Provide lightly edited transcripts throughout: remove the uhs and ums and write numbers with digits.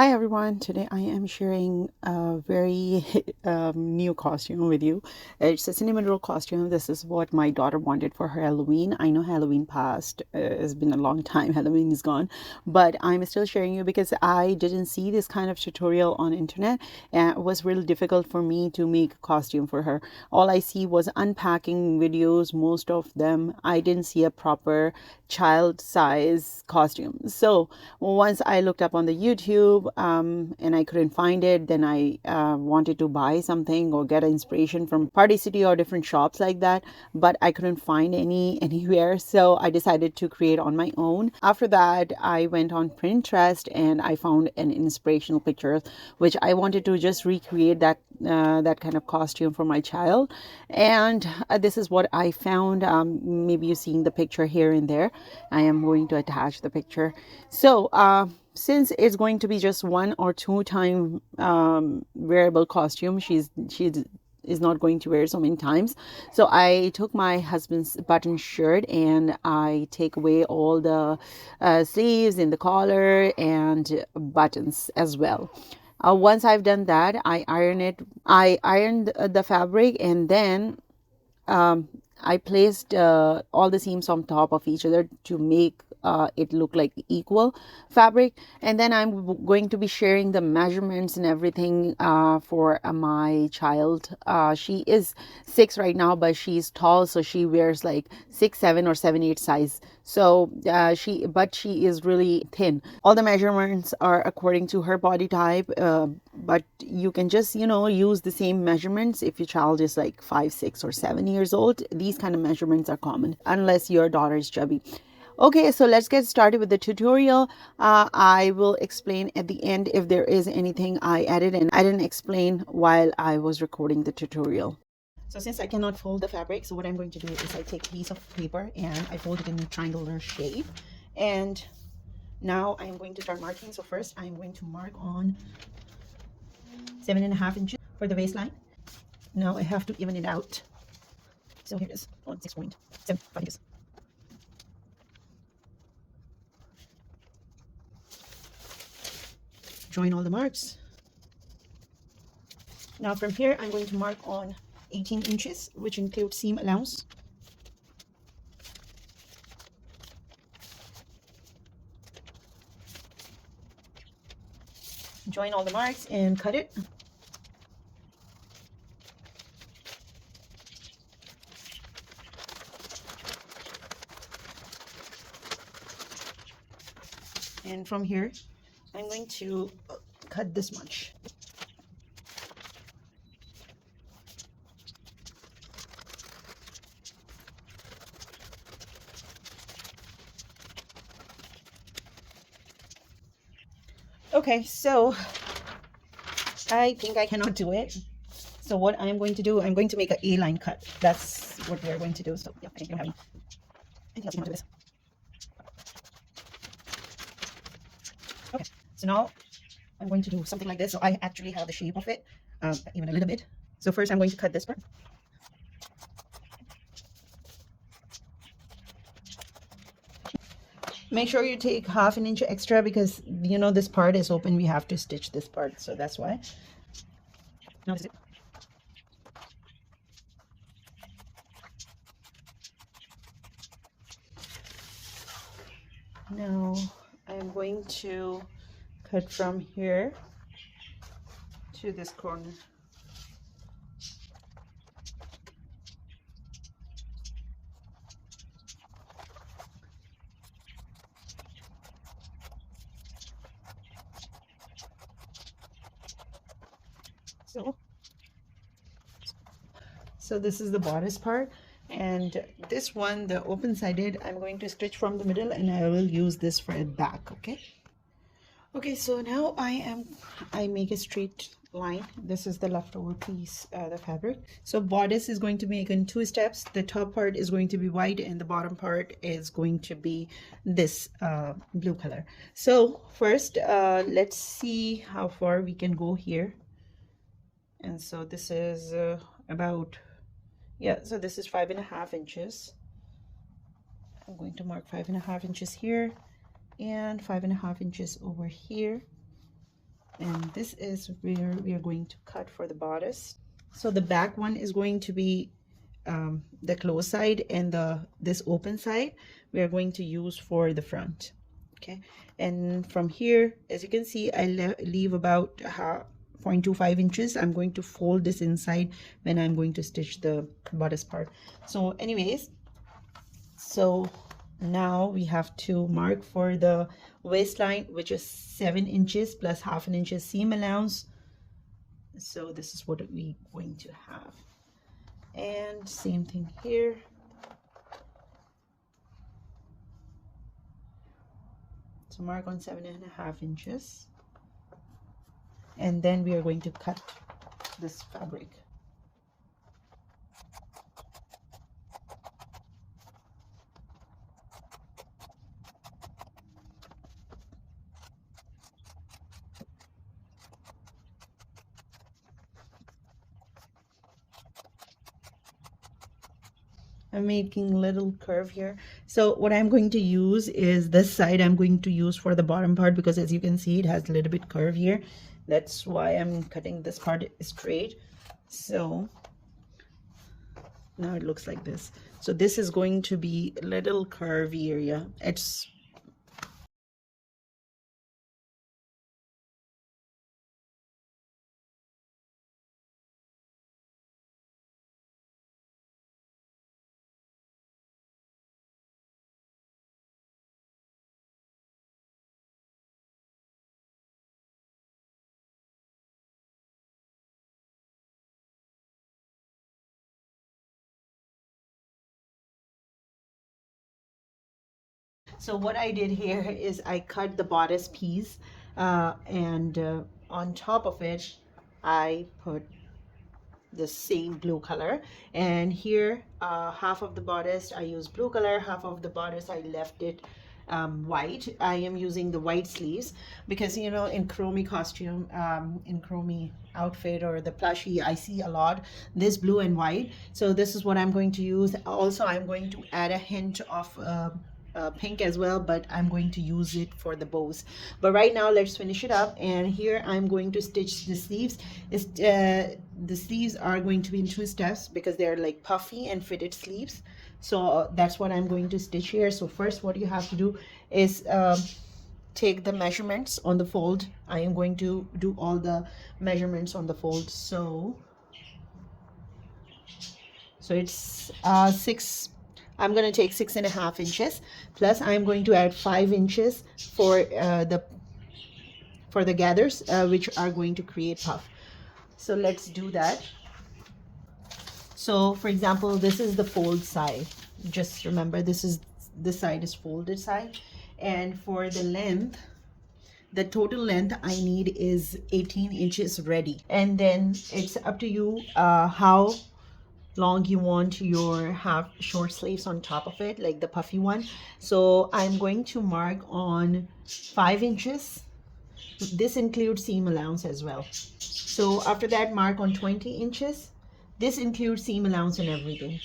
Hi everyone, today I am sharing a very new costume with you. It's a Cinnamonroll costume. This is what my daughter wanted for her Halloween. I know Halloween passed, it's been a long time, Halloween is gone, but I'm still sharing you because I didn't see this kind of tutorial on internet and it was really difficult for me to make a costume for her. All I see was unpacking videos, most of them. I didn't see a proper child size costume. So once I looked up on the YouTube and I couldn't find it, then I wanted to buy something or get inspiration from Party City or different shops like that, but I couldn't find anywhere. So I decided to create on my own. After that, I went on Pinterest and I found an inspirational picture, which I wanted to just recreate that kind of costume for my child. And this is what I found. Maybe you're seeing the picture here and there. I am going to attach the picture. So since it's going to be just 1 or 2 time wearable costume, she is not going to wear so many times. So I took my husband's button shirt and I take away all the sleeves and the collar and buttons as well. Once I've done that, I iron it. I ironed the fabric, and then I placed all the seams on top of each other to make it look like equal fabric. And then I'm going to be sharing the measurements and everything for my child. She is 6 right now, but she's tall, so she wears like 6, 7, or 7, 8 size. So she is really thin. All the measurements are according to her body type, but you can just use the same measurements if your child is like 5, 6, or 7 years old. These kind of measurements are common unless your daughter is chubby. Okay, so let's get started with the tutorial. I will explain at the end if there is anything I added and I didn't explain while I was recording the tutorial. So since I cannot fold the fabric, so what I'm going to do is I take a piece of paper and I fold it in a triangular shape. And now I'm going to start marking. So first I'm going to mark on 7.5 inches for the waistline. Now I have to even it out. So here it is on 6.75 inches. Join all the marks. Now from here I'm going to mark on 18 inches, which includes seam allowance. Join all the marks and cut it. And from here I'm going to cut this much. Okay, so I think I cannot do it. So what I'm going to do, I'm going to make an A-line cut. That's what we're going to do. So yeah, I think I don't have anything else you want to do this. Okay, so now I'm going to do something like this. So I actually have the shape of it, even a little bit. So first I'm going to cut this part. Make sure you take 1/2 inch extra because this part is open. We have to stitch this part, so that's why. Now this is it. Now I'm going to cut from here to this corner. So this is the bodice part, and this one, the open sided, I'm going to stitch from the middle and I will use this for the back. Okay, so now I make a straight line. This is the leftover piece, the fabric. So bodice is going to make in 2 steps. The top part is going to be white and the bottom part is going to be this blue color. So first let's see how far we can go here. And so this is about, yeah, so this is 5.5 inches. I'm going to mark 5.5 inches here and 5.5 inches over here. And this is where we are going to cut for the bodice. So the back one is going to be the closed side, and this open side we are going to use for the front. Okay, and from here, as you can see, I leave about 0.25 inches. I'm going to fold this inside when I'm going to stitch the bodice part. So anyways, so now we have to mark for the waistline, which is 7 inches plus half an inch seam allowance. So this is what we're going to have, and same thing here. So mark on 7.5 inches, and then we are going to cut this fabric. I'm making a little curve here. So what I'm going to use is this side I'm going to use for the bottom part, because as you can see, it has a little bit curve here. That's why I'm cutting this part straight. So now it looks like this. So this is going to be a little curvy area. It's so what I did here is I cut the bodice piece, and on top of it I put the same blue color. And here half of the bodice I use blue color, half of the bodice I left it white. I am using the white sleeves because, you know, in chromy costume, in chromy outfit or the plushie, I see a lot this blue and white. So this is what I'm going to use. Also, I'm going to add a hint of pink as well, but I'm going to use it for the bows. But right now let's finish it up, and here I'm going to stitch the sleeves. The sleeves are going to be in 2 steps because they're like puffy and fitted sleeves. So that's what I'm going to stitch here. So first what you have to do is take the measurements on the fold. I am going to do all the measurements on the fold. So it's 6. I'm going to take 6.5 inches, plus I'm going to add 5 inches for the gathers, which are going to create puff. So let's do that. So for example, this is the fold side. Just remember, this side is folded side, and for the length, the total length I need is 18 inches ready. And then it's up to you how long you want your half short sleeves on top of it, like the puffy one. So I'm going to mark on 5 inches. This includes seam allowance as well. So after that, mark on 20 inches. This includes seam allowance and everything.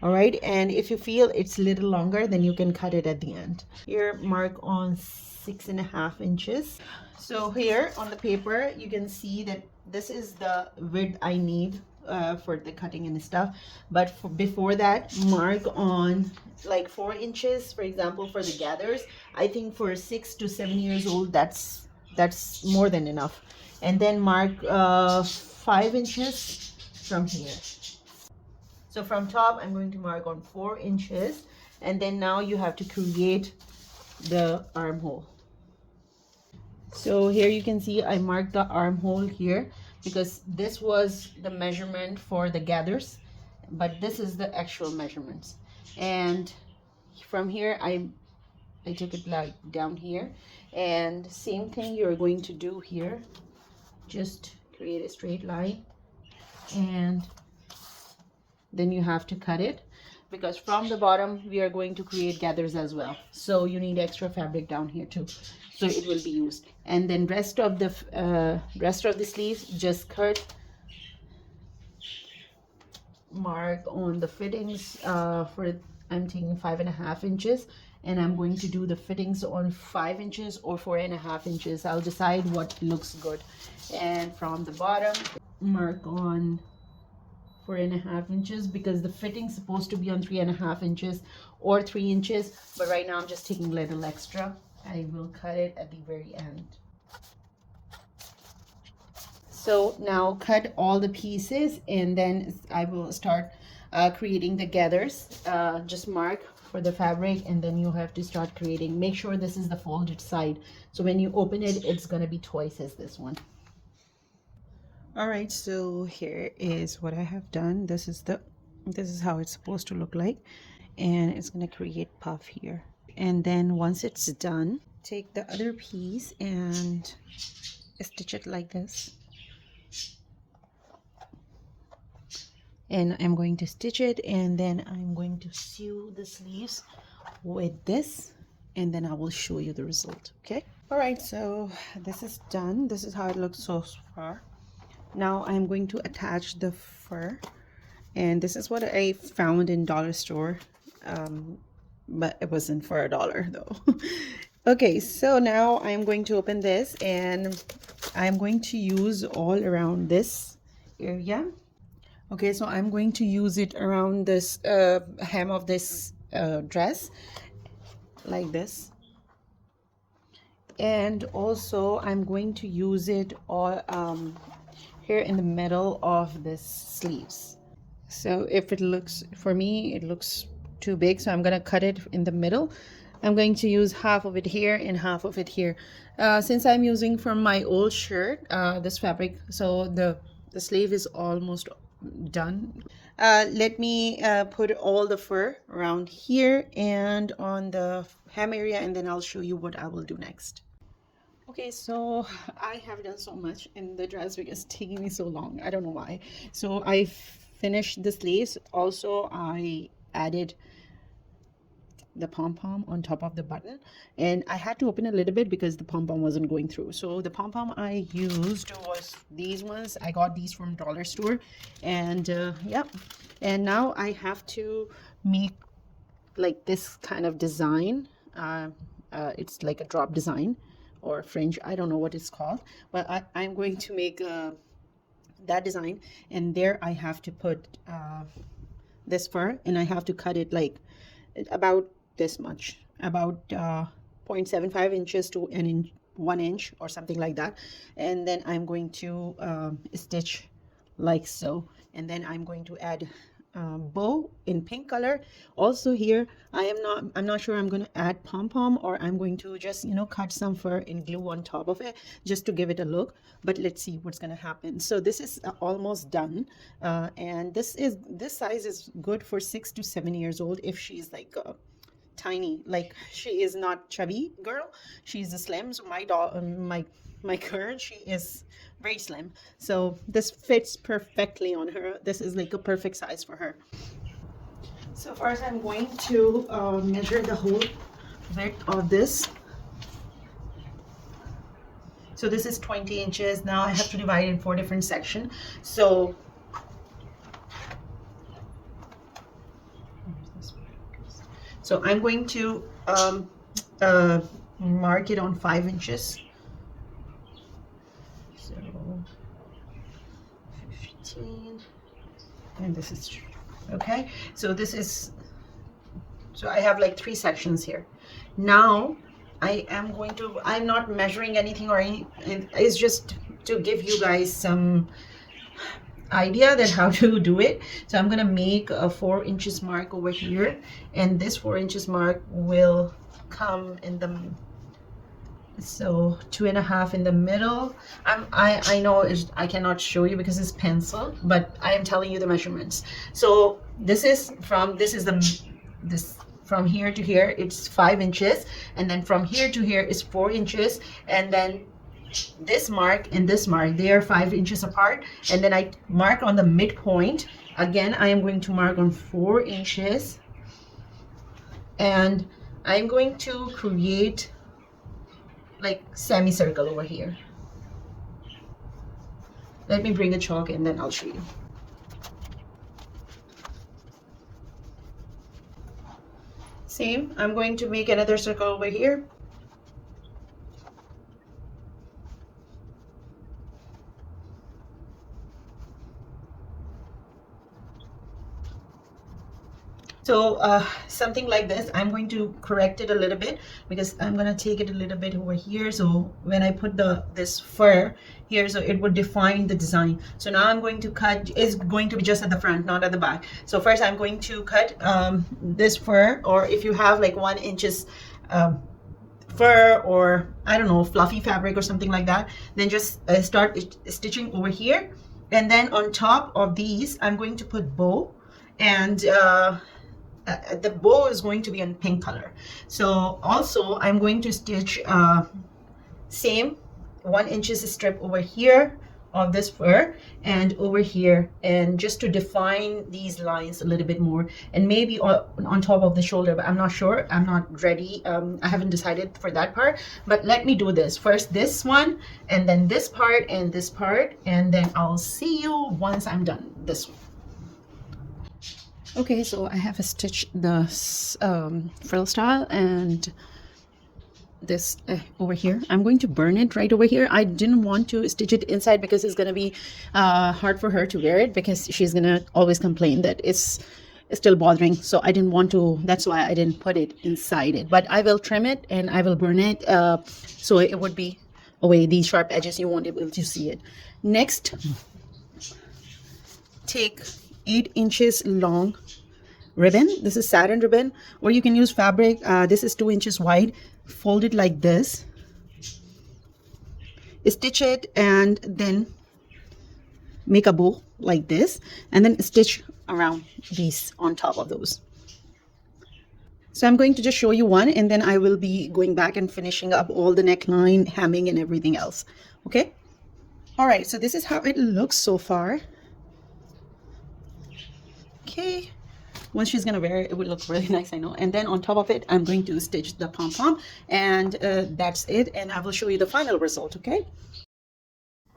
All right, and if you feel it's a little longer, then you can cut it at the end. Here, mark on 6.5 inches. So here on the paper, you can see that this is the width I need for the cutting and stuff. But before that, mark on like 4 inches, for example, for the gathers. I think for 6 to 7 years old, that's more than enough. And then mark 5 inches from here. So from top, I'm going to mark on 4 inches, and then now you have to create the armhole. So here you can see I marked the armhole here because this was the measurement for the gathers, but this is the actual measurements. And from here, I took it like down here, and same thing you're going to do here. Just create a straight line, and then you have to cut it, because from the bottom we are going to create gathers as well, so you need extra fabric down here too, so it will be used. And then rest of the sleeves, just cut, mark on the fittings for I'm taking 5.5 inches, and I'm going to do the fittings on 5 inches or 4.5 inches. I'll decide what looks good. And from the bottom, mark on 4.5 inches because the fitting's supposed to be on 3.5 inches or 3 inches, but right now I'm just taking a little extra. I will cut it at the very end. So now cut all the pieces, and then I will start creating the gathers. Just mark for the fabric, and then you have to start creating. Make sure this is the folded side, so when you open it, it's gonna be twice as this one. All right, so here is what I have done. This is how it's supposed to look like, and it's gonna create puff here. And then once it's done, take the other piece and stitch it like this. And I'm going to stitch it, and then I'm going to sew the sleeves with this, and then I will show you the result. Okay. All right, so this is done. This is how it looks so far. Now I'm going to attach the fur, and this is what I found in dollar store, but it wasn't for $1 though. Okay, so now I'm going to open this, and I'm going to use all around this area. Okay, so I'm going to use it around this hem of this dress, like this. And also I'm going to use it all here in the middle of this sleeves. So if it looks, for me, it looks too big, so I'm gonna cut it in the middle. I'm going to use half of it here and half of it here. Since I'm using from my old shirt, this fabric, so the sleeve is almost done. Let me put all the fur around here and on the hem area, and then I'll show you what I will do next. Okay, so I have done so much in the dress because it's taking me so long. I don't know why. So I finished the sleeves. Also, I added the pom-pom on top of the button, and I had to open a little bit because the pom-pom wasn't going through. So the pom-pom I used was these ones. I got these from dollar store, and yeah. And now I have to make like this kind of design. It's like a drop design or fringe. I don't know what it's called, but I'm going to make that design, and there I have to put this fur, and I have to cut it like about this much, about 0.75 inches to 1 inch or something like that. And then I'm going to stitch like so, and then I'm going to add bow in pink color. Also here I'm not sure I'm going to add pom-pom, or I'm going to just, you know, cut some fur and glue on top of it just to give it a look. But let's see what's going to happen. So this is almost done, and this size is good for 6 to 7 years old. If she's like tiny, like she is not chubby girl, she's a slim. So my dog, my girl, she is very slim, so this fits perfectly on her. This is like a perfect size for her. So first I'm going to measure the whole width of this. So this is 20 inches. Now I have to divide it in 4 different sections. So I'm going to mark it on 5 inches. So 15, and this is okay. So this is, so I have like 3 sections here. Now I'm not measuring anything or anything. It's just to give you guys some idea that how to do it. So I'm gonna make a 4 inches mark over here, and this 4 inches mark will come in the, so 2.5 in the middle. I know I cannot show you because it's pencil, but I am telling you the measurements. So this from here to here it's 5 inches, and then from here to here is 4 inches, and then this mark and this mark, they are 5 inches apart, and then I mark on the midpoint. Again, I am going to mark on 4 inches, and I'm going to create like semicircle over here. Let me bring a chalk and then I'll show you. Same, I'm going to make another circle over here. So something like this, I'm going to correct it a little bit because I'm going to take it a little bit over here. So when I put this fur here, so it would define the design. So now I'm going to cut, it's going to be just at the front, not at the back. So first I'm going to cut this fur, or if you have like 1 inches fur, or I don't know, fluffy fabric or something like that, then just start stitching over here. And then on top of these, I'm going to put bow, and the bow is going to be in pink color. So also I'm going to stitch same 1 inches strip over here of this fur and over here, and just to define these lines a little bit more, and maybe on top of the shoulder, but I'm not sure, I'm not ready. I haven't decided for that part, but let me do this first, this one, and then this part and this part, and then I'll see you once I'm done this one. Okay, so I have stitched the frill style and this over here. I'm going to burn it right over here. I didn't want to stitch it inside because it's going to be hard for her to wear it, because she's going to always complain that it's still bothering. So I didn't want to, that's why I didn't put it inside it. But I will trim it and I will burn it so it would be away. These sharp edges, you won't be able to see it. Next, take 8 inches long ribbon. This is satin ribbon, or you can use fabric. This is 2 inches wide. Fold it like this, stitch it, and then make a bow like this, and then stitch around these on top of those. So I'm going to just show you one, and then I will be going back and finishing up all the neckline, hemming, and everything else. Okay. All right, so this is how it looks so far. Okay, once she's gonna wear it, it will look really nice, I know. And then on top of it, I'm going to stitch the pom-pom, and that's it, and I will show you the final result. Okay.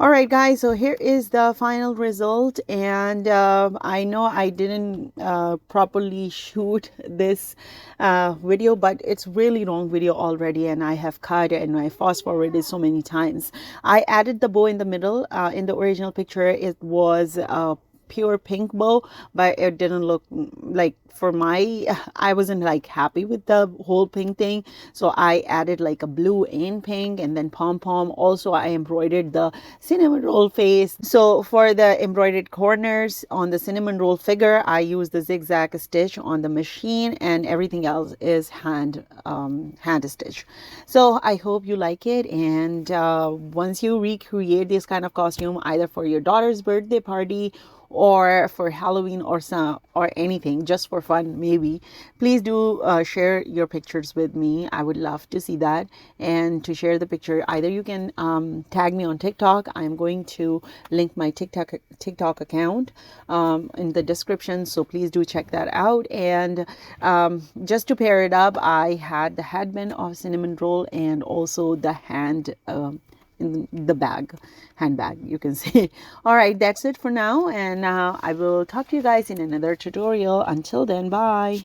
All right, guys, so here is the final result, and I know I didn't properly shoot this video, but it's really long video already, and I have cut and I fast forwarded so many times. I added the bow in the middle. In the original picture, it was pure pink bow, but it didn't look like, for my, I wasn't like happy with the whole pink thing, so I added like a blue and pink, and then pom-pom. Also, I embroidered the cinnamon roll face. So for the embroidered corners on the cinnamon roll figure, I used the zigzag stitch on the machine, and everything else is hand stitch. So I hope you like it, and once you recreate this kind of costume, either for your daughter's birthday party or for Halloween or anything, just for fun maybe, please do share your pictures with me. I would love to see that, and to share the picture, either you can tag me on TikTok. I'm going to link my TikTok account in the description, so please do check that out. And just to pair it up, I had the headband of cinnamon roll, and also the hand in the handbag, you can say. All right, that's it for now, and I will talk to you guys in another tutorial. Until then, bye.